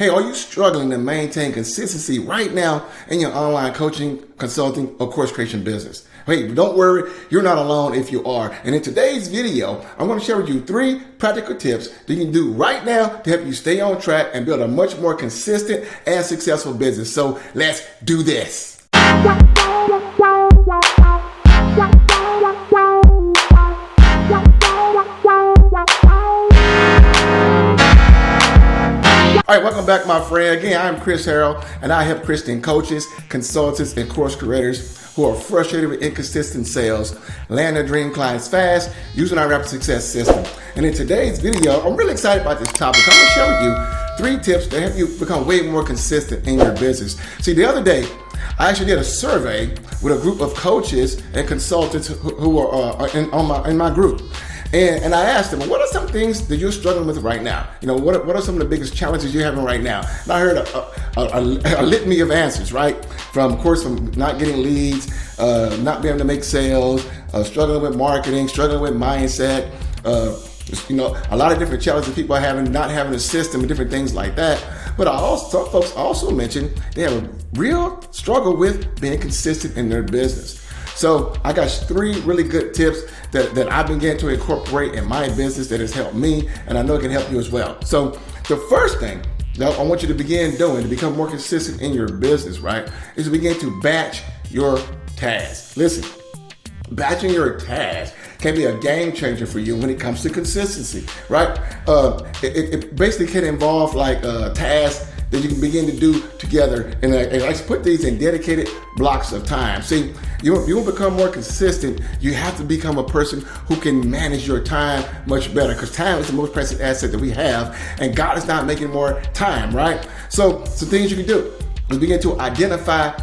Hey, are you struggling to maintain consistency right now in your online coaching, consulting, or course creation business? Hey, don't worry, you're not alone if you are. And in today's video, I'm going to share with you 3 practical tips that you can do right now to help you stay on track and build a much more consistent and successful business. So let's do this. All right, welcome back, my friend. Again, I'm 𝐂𝐻𝐈𝐴, and I help Christian coaches, consultants, and course creators who are frustrated with inconsistent sales land their dream clients fast using our rapid success system. And in today's video, I'm really excited about this topic. I'm going to share with you 3 tips that help you become way more consistent in your business. See, the other day, I actually did a survey with a group of coaches and consultants who are in my group. And I asked them, what are some things that you're struggling with right now? You know, what are some of the biggest challenges you're having right now? And I heard a litany of answers, right? From not getting leads, not being able to make sales, struggling with marketing, struggling with mindset, a lot of different challenges people are having, not having a system and different things like that. But some folks also mentioned they have a real struggle with being consistent in their business. So I got 3 really good tips that I've begun to incorporate in my business that has helped me, and I know it can help you as well. So the first thing that I want you to begin doing to become more consistent in your business, right, is to begin to batch your tasks. Listen, batching your tasks can be a game changer for you when it comes to consistency, right? It basically can involve like tasks that you can begin to do together, and I put these in dedicated blocks of time. See, you want to become more consistent, you have to become a person who can manage your time much better, because time is the most precious asset that we have, and God is not making more time, right? So some things you can do is begin to identify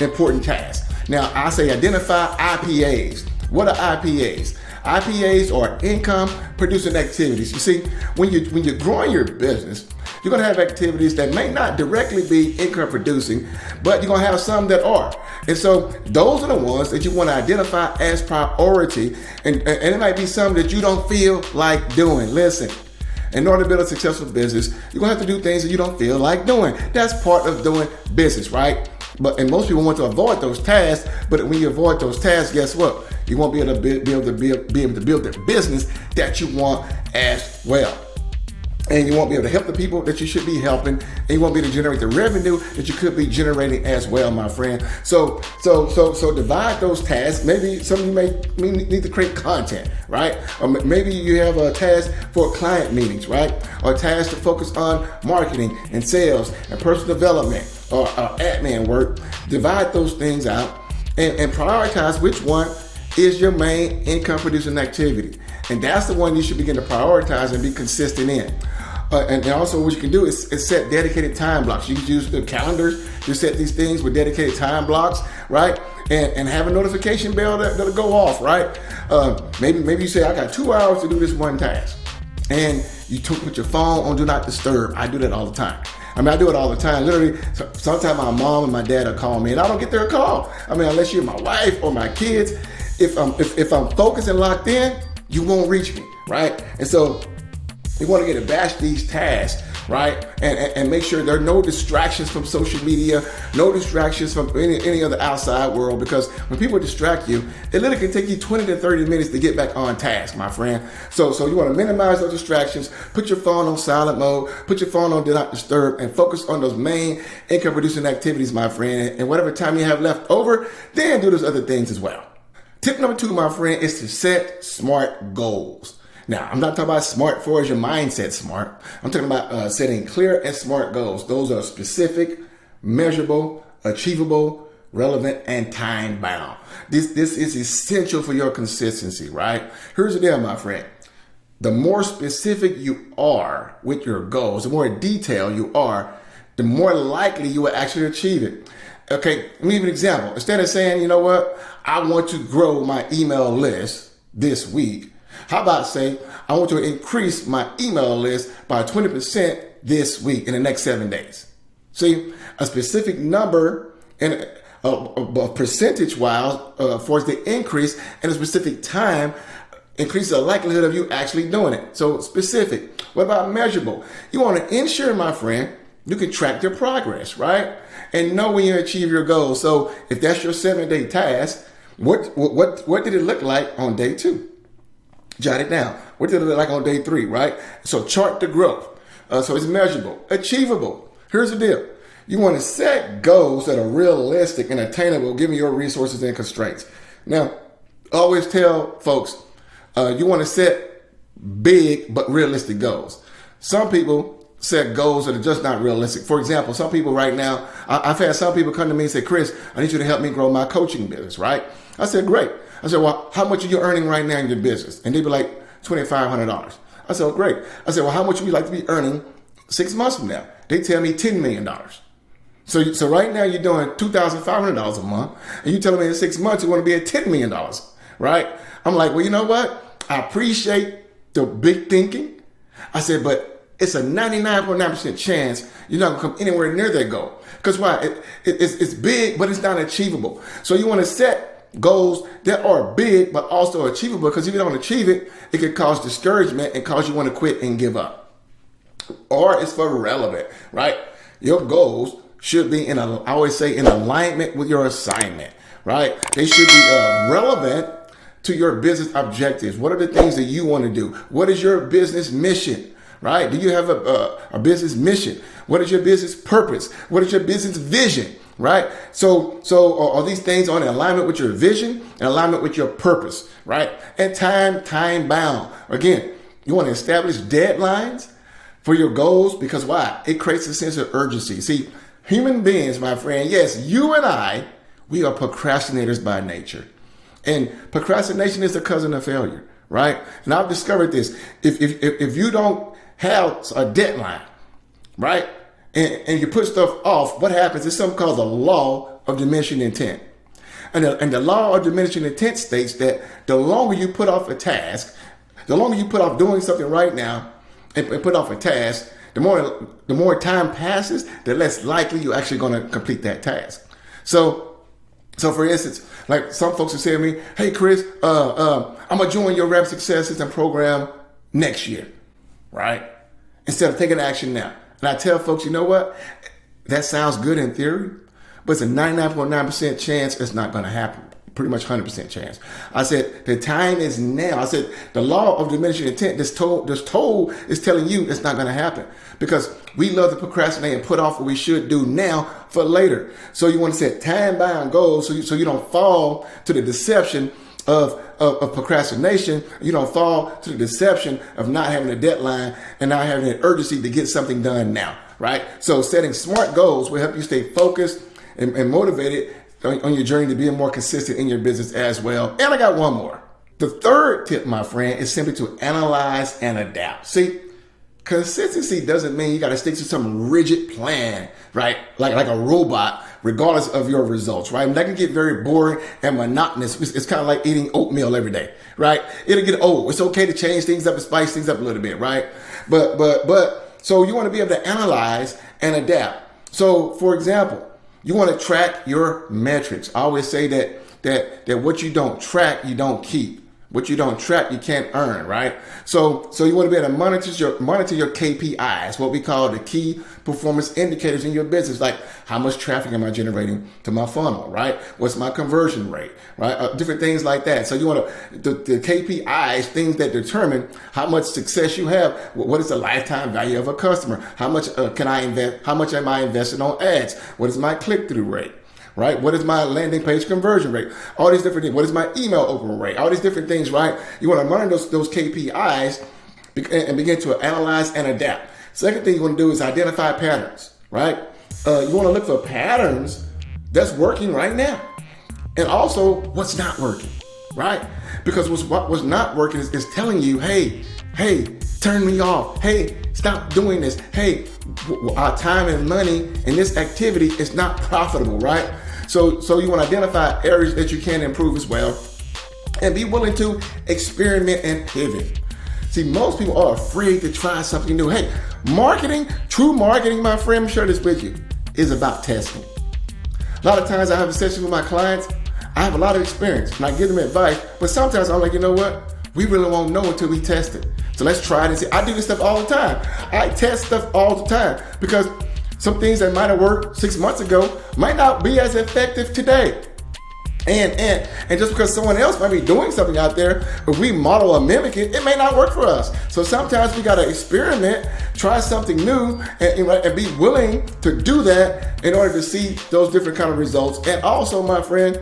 important tasks. Now, I say identify IPAs. What are IPAs? IPAs are income producing activities. You see, when you're growing your business, you're going to have activities that may not directly be income producing, but you're going to have some that are. And so those are the ones that you want to identify as priority. And it might be some that you don't feel like doing. Listen, in order to build a successful business, you're going to have to do things that you don't feel like doing. That's part of doing business, right? And most people want to avoid those tasks, but when you avoid those tasks, guess what? You won't be able to build the business that you want as well. And you won't be able to help the people that you should be helping, and you won't be able to generate the revenue that you could be generating as well, my friend. So divide those tasks. Maybe some of you may need to create content, right? Or maybe you have a task for client meetings, right? Or a task to focus on marketing and sales and personal development or admin work. Divide those things out and prioritize which one is your main income producing activity. And that's the one you should begin to prioritize and be consistent in. And also what you can do is set dedicated time blocks. You can use the calendars to set these things with dedicated time blocks, right? And have a notification bell that'll go off, right? Maybe you say, I got 2 hours to do this one task. And you put your phone on Do Not Disturb. I do that all the time. I do it all the time. Literally, sometimes my mom and my dad will call me, and I don't get their call. Unless you're my wife or my kids. If I'm focused and locked in, you won't reach me, right? And so you want to get to batch these tasks, right? And make sure there are no distractions from social media, no distractions from any other outside world, because when people distract you, it literally can take you 20 to 30 minutes to get back on task, my friend. So you want to minimize those distractions, put your phone on silent mode, put your phone on Do Not Disturb, and focus on those main income producing activities, my friend. And whatever time you have left over, then do those other things as well. Tip number 2, my friend, is to set SMART goals. Now, I'm not talking about SMART for as your mindset smart. I'm talking about setting clear and SMART goals. Those are specific, measurable, achievable, relevant, and time bound. This is essential for your consistency, right? Here's the deal, my friend. The more specific you are with your goals, the more detailed you are, the more likely you will actually achieve it. Okay, let me give you an example. Instead of saying, you know what, I want to grow my email list this week, how about say, I want to increase my email list by 20% this week in the next 7 days. See, a specific number and a percentage-wise for the increase and a specific time increases the likelihood of you actually doing it. So specific. What about measurable? You want to ensure, my friend, You can track your progress, right? And know when you achieve your goals. So if that's your 7-day task, what did it look like on day 2? Jot it down. What did it look like on day 3, right? So chart the growth. So it's measurable, achievable. Here's the deal. You want to set goals that are realistic and attainable given your resources and constraints. Now, I always tell folks, you want to set big but realistic goals. Some people set goals that are just not realistic. For example, some people right now, I've had some people come to me and say, Chris, I need you to help me grow my coaching business, right? I said, great. I said, well, how much are you earning right now in your business? And they'd be like, $2,500. I said, oh, great. I said, well, how much would you like to be earning 6 months from now? They tell me $10 million. So right now you're doing $2,500 a month, and you telling me in 6 months you want to be at $10 million, right? I'm like, well, you know what? I appreciate the big thinking. I said, but it's a 99.9% chance you're not going to come anywhere near that goal. Because why? It's big, but it's not achievable. So you want to set goals that are big, but also achievable, because if you don't achieve it, it could cause discouragement and cause you want to quit and give up. Or it's for relevant, right? Your goals should be I always say in alignment with your assignment, right? They should be relevant to your business objectives. What are the things that you want to do? What is your business mission, right? Do you have a business mission? What is your business purpose? What is your business vision, right? So are these things on alignment with your vision and alignment with your purpose, right? And time bound. Again, you want to establish deadlines for your goals, because why? It creates a sense of urgency. See, human beings, my friend, yes, you and I, we are procrastinators by nature. And procrastination is the cousin of failure, right? And I've discovered this. If you don't have a deadline, right, and you put stuff off, what happens is something called the law of diminishing intent. And the law of diminishing intent states that the longer you put off a task, the longer you put off doing something right now and put off a task, the more time passes, the less likely you're actually going to complete that task. So for instance, like some folks will say to me, hey, Chris, I'm going to join your Rapid Success System program next year, right? Instead of taking action now. And I tell folks, you know what? That sounds good in theory, but it's a 99.9% chance it's not going to happen. Pretty much 100% chance. I said, the time is now. I said, the law of diminishing intent, this toll is telling you it's not going to happen, because we love to procrastinate and put off what we should do now for later. So you want to set time-bound goals so you don't fall to the deception of procrastination. You don't fall to the deception of not having a deadline and not having an urgency to get something done now, right? So setting smart goals will help you stay focused and motivated on your journey to being more consistent in your business as well. And I got one more. The third tip, my friend, is simply to analyze and adapt. See, consistency doesn't mean you got to stick to some rigid plan, right? Like a robot, regardless of your results, right? And that can get very boring and monotonous. It's kind of like eating oatmeal every day, right? It'll get old. It's okay to change things up and spice things up a little bit, right? But so you want to be able to analyze and adapt. So, for example, you want to track your metrics. I always say that what you don't track, you don't keep. What you don't track, you can't earn, right? So you want to be able to monitor your KPIs, what we call the key performance indicators in your business, like how much traffic am I generating to my funnel, right? What's my conversion rate, right? Different things like that. So you want the KPIs, things that determine how much success you have. What is the lifetime value of a customer? How much can I invest? How much am I investing on ads? What is my click-through rate? Right? What is my landing page conversion rate? All these different things. What is my email open rate? All these different things, right? You want to monitor those KPIs and begin to analyze and adapt. Second thing you want to do is identify patterns, right? You want to look for patterns that's working right now. And also what's not working, right? Because what was not working is telling you, hey, turn me off. Hey, stop doing this. Hey, our time and money in this activity is not profitable, right? So you want to identify areas that you can improve as well, and be willing to experiment and pivot. See, most people are afraid to try something new. Hey, true marketing, my friend, I'm share this with you, is about testing. A lot of times I have a session with my clients, I have a lot of experience and I give them advice, but sometimes I'm like, you know what? We really won't know until we test it. So let's try it and see. I do this stuff all the time. I test stuff all the time because Some things that might have worked 6 months ago might not be as effective today. And just because someone else might be doing something out there, if we model or mimic it, it may not work for us. So sometimes we got to experiment, try something new, and be willing to do that in order to see those different kind of results. And also, my friend,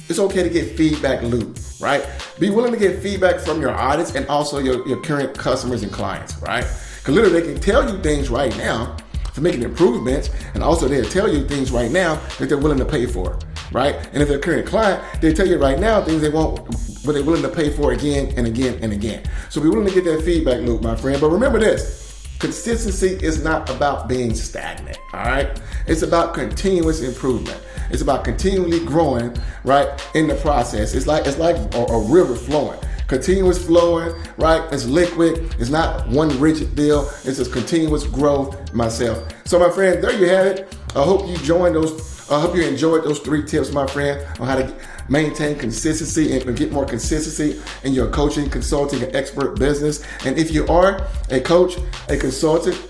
it's okay to get feedback loop, right? Be willing to get feedback from your audience and also your current customers and clients, right? Because literally they can tell you things right now for making improvements, and also they'll tell you things right now that they're willing to pay for, right? And if they're a current client, they tell you right now things they won't, but they're willing to pay for again and again and again. So be willing to get that feedback loop, my friend. But remember this, consistency is not about being stagnant, all right? It's about continuous improvement. It's about continually growing, right, in the process. It's like a river flowing. Continuous flowing, right? It's liquid. It's not one rigid deal. It's just continuous growth myself. So my friend, there you have it. I hope you enjoyed those 3 tips, my friend, on how to maintain consistency and get more consistency in your coaching, consulting, and expert business. And if you are a coach, a consultant,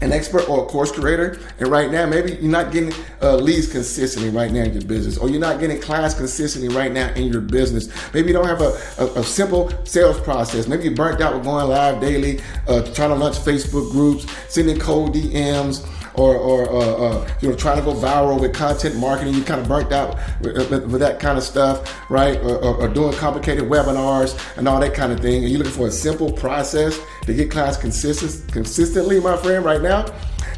an expert, or a course creator, and right now maybe you're not getting leads consistently right now in your business, or you're not getting clients consistently right now in your business. Maybe you don't have a simple sales process. Maybe you're burnt out with going live daily, trying to launch Facebook groups, sending cold DMs, or trying to go viral with content marketing. You kind of burnt out with that kind of stuff, right? Or doing complicated webinars and all that kind of thing. And you're looking for a simple process to get clients consistently, my friend, right now,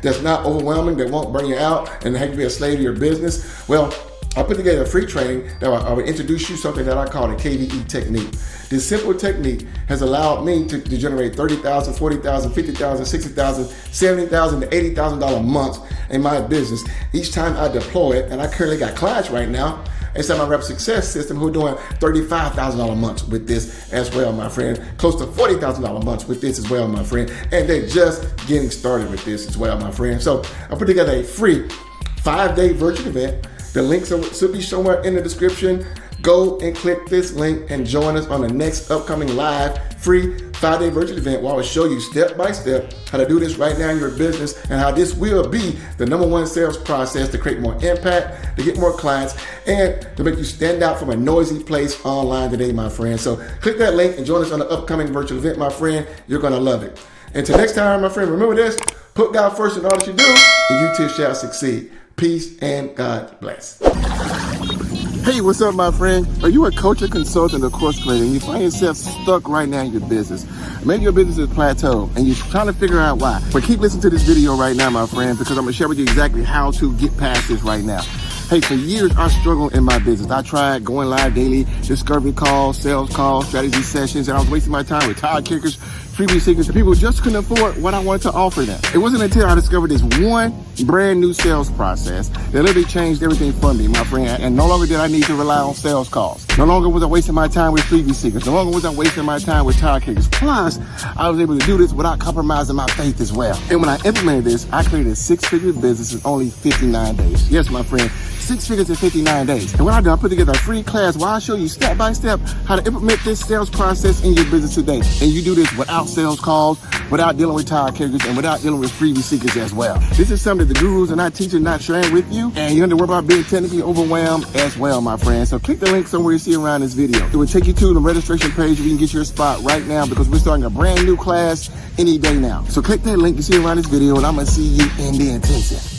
that's not overwhelming, that won't burn you out and have you be a slave to your business. Well, I put together a free training that I will introduce you something that I call the KVE technique. This simple technique has allowed me to generate $30,000, $40,000, $50,000, $60,000, $70,000 to $80,000 months in my business each time I deploy it. And I currently got clients right now inside my Rep Success system who are doing $35,000 months with this as well, my friend. Close to $40,000 months with this as well, my friend. And they're just getting started with this as well, my friend. So I put together a free 5-day virtual event. The links should be somewhere in the description. Go and click this link and join us on the next upcoming live free 5-day virtual event where I will show you step by step how to do this right now in your business and how this will be the #1 sales process to create more impact, to get more clients, and to make you stand out from a noisy place online today, my friend. So click that link and join us on the upcoming virtual event, my friend. You're going to love it. Until next time, my friend, remember this: put God first in all that you do, and you too shall succeed. Peace and God bless. Hey, what's up, my friend? Are you a coach, a consultant, or course creator, and you find yourself stuck right now in your business? Maybe your business is plateaued, and you're trying to figure out why. But keep listening to this video right now, my friend, because I'm going to share with you exactly how to get past this right now. Hey, for years, I struggled in my business. I tried going live daily, discovery calls, sales calls, strategy sessions, and I was wasting my time with tire kickers, freebie seekers, and people just couldn't afford what I wanted to offer them. It wasn't until I discovered this one brand new sales process that literally changed everything for me, my friend. And no longer did I need to rely on sales calls. No longer was I wasting my time with freebie seekers. No longer was I wasting my time with tire kickers. Plus, I was able to do this without compromising my faith as well. And when I implemented this, I created a 6-figure business in only 59 days. Yes, my friend. 6 figures in 59 days. And what I do, I put together a free class where I show you step by step how to implement this sales process in your business today. And you do this without sales calls, without dealing with tire kickers, and without dealing with freebie seekers as well. This is something that the gurus are not teaching, not sharing with you. And you don't have to worry about being technically overwhelmed as well, my friend. So click the link somewhere you see around this video. It will take you to the registration page where you can get your spot right now, because we're starting a brand new class any day now. So click that link you see around this video, and I'm going to see you in the intensive.